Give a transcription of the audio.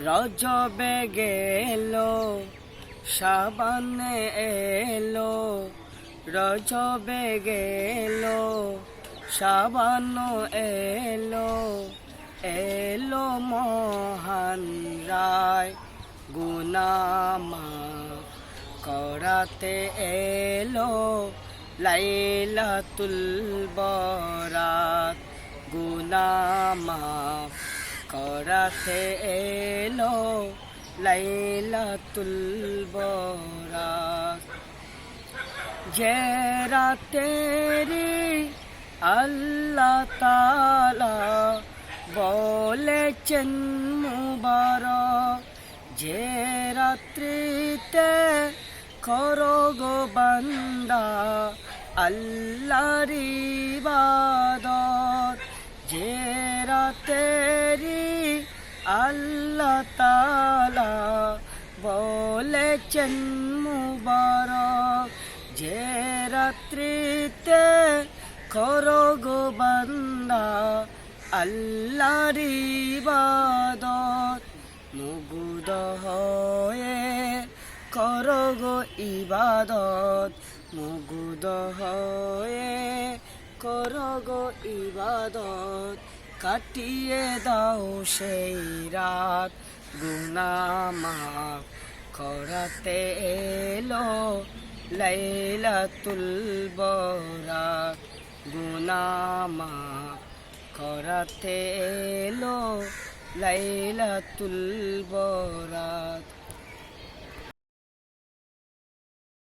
রজবে গেল শাবানে এলো, রজবে গেল শাবান এলো, এলো মহান রায় গুনাহ মাফ করাতে এলো লাইলাতুল বরাত, গুনাহ মাফ করাতে এলো লাইলাতুল বরাত। যে রাতেরি আল্লাহ তাআলা বলেছেন মুবারক, যে রাত্রিতে করো গো বান্দা আল্লাহর ইবাদত, যে রাতেরি আল্লাহ তাআলা বলেছেন মুবারক, যে রাত্রিতে করো গো বান্দা আল্লাহর ইবাদত, মুগ্ধ হয়ে করো গো ইবাদত, মুগ্ধ হয়ে করো গো ইবাদত, কাটিয়ে দাও সেই রাত গুনাহ মাফ করাতে এলো লাইলাতুল বরাত, গুনাহ মাফ করাতে এলো লাইলাতুল বরাত।